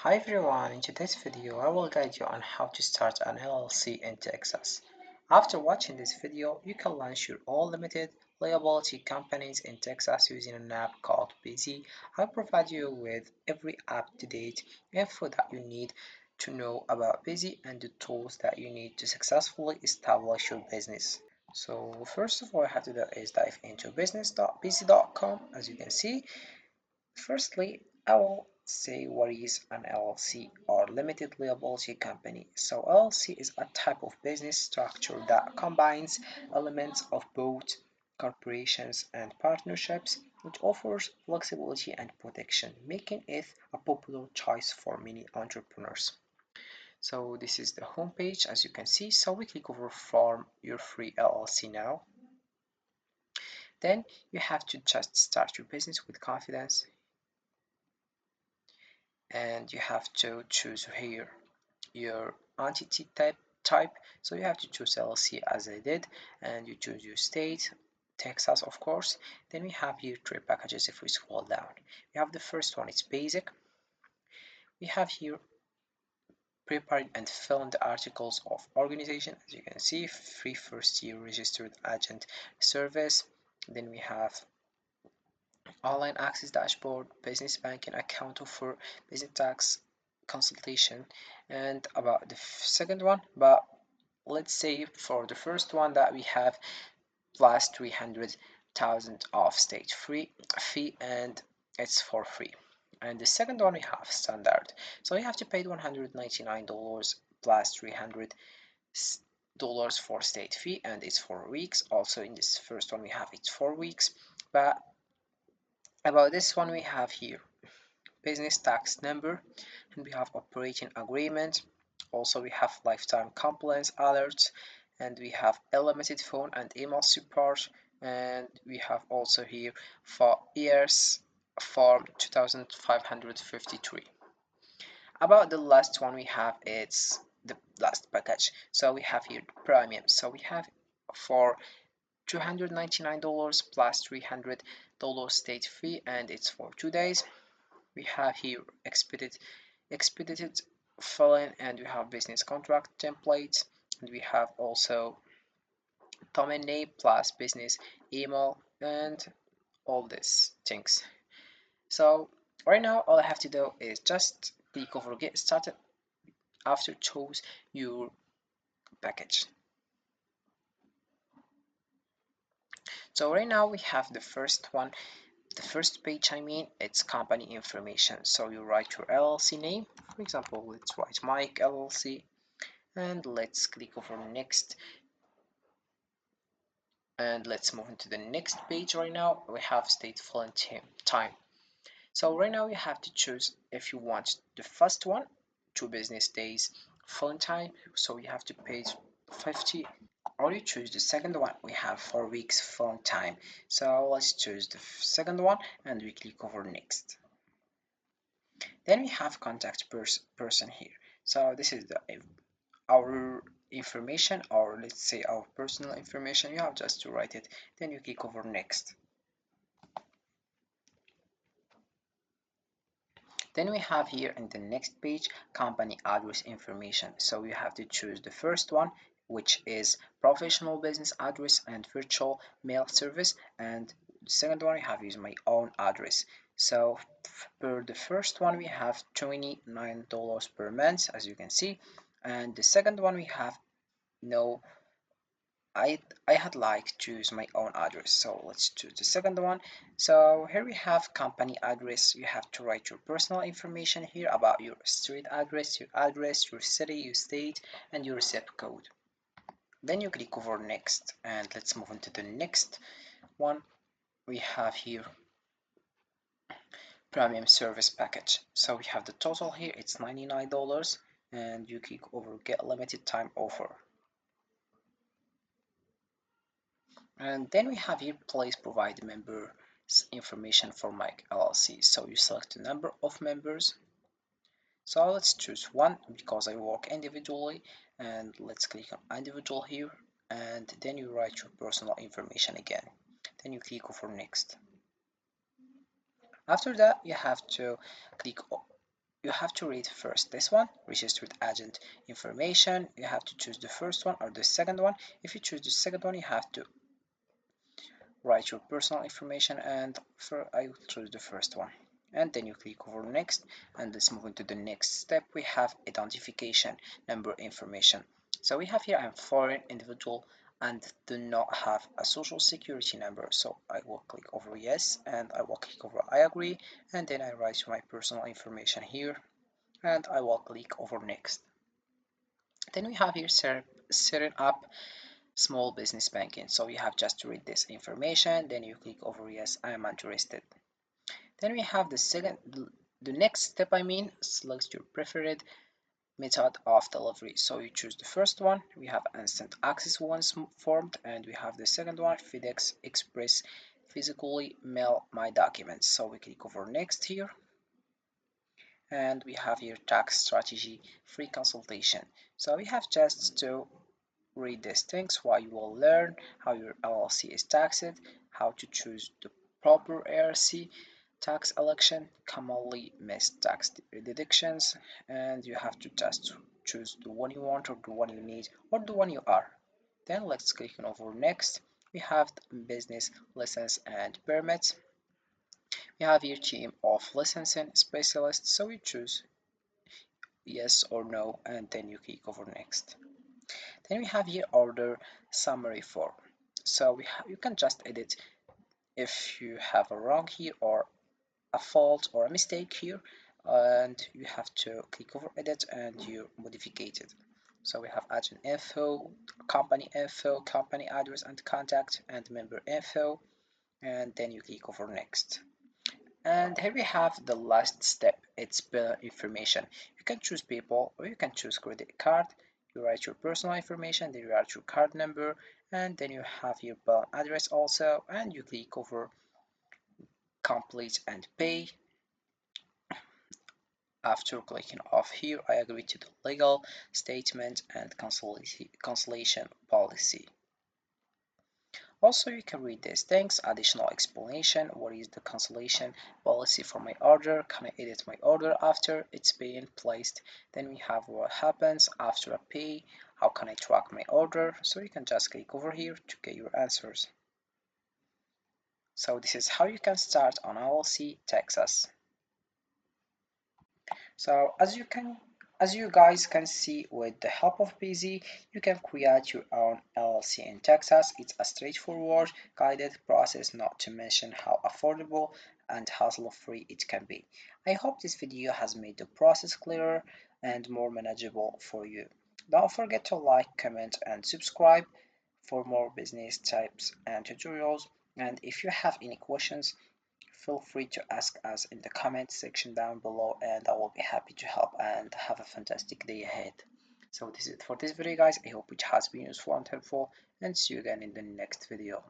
Hi everyone, in today's video I will guide you on how to start an LLC in Texas. After watching this video, you can launch your own limited liability companies in Texas using an app called Busy. I'll provide you with every up-to-date info that you need to know about Busy and the tools that you need to successfully establish your business. So first of all, I have to do is dive into business.busy.com. As you can see, firstly, I will say what is an LLC or limited liability company. So LLC is a type of business structure that combines elements of both corporations and partnerships, which offers flexibility and protection, making it a popular choice for many entrepreneurs. So this is the home page, as you can see. So we click over form your free LLC now. Then you have to just start your business with confidence, and you have to choose here your entity type. So you have to choose LLC as I did, and you choose your state, Texas of course. Then we have here three packages. If we scroll down, we have the first one, it's basic. We have here prepared and filmed articles of organization. As you can see, free first year registered agent service. Then we have online access dashboard, business banking account offer, business tax consultation. And about the second one, but let's say for the first one that we have plus 300,000 of state free fee, and it's for free. And the second one we have standard, so you have to pay $199 plus $300 for state fee, and it's 4 weeks. Also in this first one we have it's 4 weeks. But about this one we have here business tax number, and we have operating agreement. Also we have lifetime compliance alerts, and we have limited phone and email support, and we have also here for years form 2553. About the last one we have, it's the last package. So we have here premium. So we have for $299 plus $300 state fee, and it's for 2 days. We have here expedited filing, and we have business contract templates, and we have also domain name plus business email and all these things. So right now all I have to do is just click over get started after choose your package. So right now we have the first one, the first page, I mean, it's company information. So you write your LLC name. For example, let's write Mike LLC, and let's click over next, and let's move into the next page. Right now we have state filing time. So right now you have to choose if you want the first one, 2 business days filing time, so you have to pay 50, or you choose the second one, we have 4 weeks filing time. So let's choose the second one, and we click over next. Then we have contact person here. So this is our information, or let's say our personal information. You have just to write it, then you click over next. Then we have here in the next page company address information. So you have to choose the first one, which is professional business address and virtual mail service, and the second one I have is my own address. So for the first one we have $29 per month, as you can see, and the second one we have no, I had like choose my own address, so let's choose the second one. So here we have company address. You have to write your personal information here about your street address, your city, your state, and your zip code. Then you click over next, and let's move on to the next one. We have here premium service package. So we have the total here, it's $99, and you click over get limited time offer. And then we have here please provide members information for Mike LLC. So you select the number of members. So let's choose one because I work individually, and let's click on individual here, and then you write your personal information again. Then you click over next. After that you have to click you have to read first this one, registered agent information. You have to choose the first one or the second one. If you choose the second one, you have to write your personal information, and for I will choose the first one. And then you click over next, and let's move into the next step. We have identification number information. So we have here I'm foreign individual and do not have a social security number. So I will click over yes, and I will click over I agree, and then I write my personal information here, and I will click over next. Then we have here setting up small business banking. So you have just to read this information, then you click over yes, I am interested. Then we have the next step, select your preferred method of delivery. So you choose the first one. We have instant access once formed, and we have the second one, FedEx Express physically mail my documents. So we click over next here, and we have here tax strategy free consultation. So we have just to read these things while you will learn how your LLC is taxed, how to choose the proper LLC tax election, commonly missed tax deductions, and you have to just choose the one you want or the one you need or the one you are. Then let's click on over next. We have the business license and permits. We have your team of licensing specialists, so you choose yes or no, and then you click over next. Then we have here order summary form. So you can just edit if you have a wrong here or a fault or a mistake here, and you have to click over edit and you modify it. So we have agent info, company address and contact, and member info, and then you click over next. And here we have the last step, it's bill information. You can choose PayPal or you can choose credit card. You write your personal information, then you write your card number, and then you have your bill address also, and you click over complete and pay. After clicking off here, I agree to the legal statement and cancellation policy. Also, you can read these things, additional explanation, what is the cancellation policy for my order, can I edit my order after it's being placed, then we have what happens after a pay, how can I track my order, so you can just click over here to get your answers. So this is how you can start on LLC Texas. So as you guys can see, with the help of BZ, you can create your own LLC in Texas. It's a straightforward, guided process, not to mention how affordable and hassle-free it can be. I hope this video has made the process clearer and more manageable for you. Don't forget to like, comment, and subscribe for more business tips and tutorials. And if you have any questions, feel free to ask us in the comment section down below, and I will be happy to help, and have a fantastic day ahead. So this is it for this video, guys. I hope it has been useful and helpful, and see you again in the next video.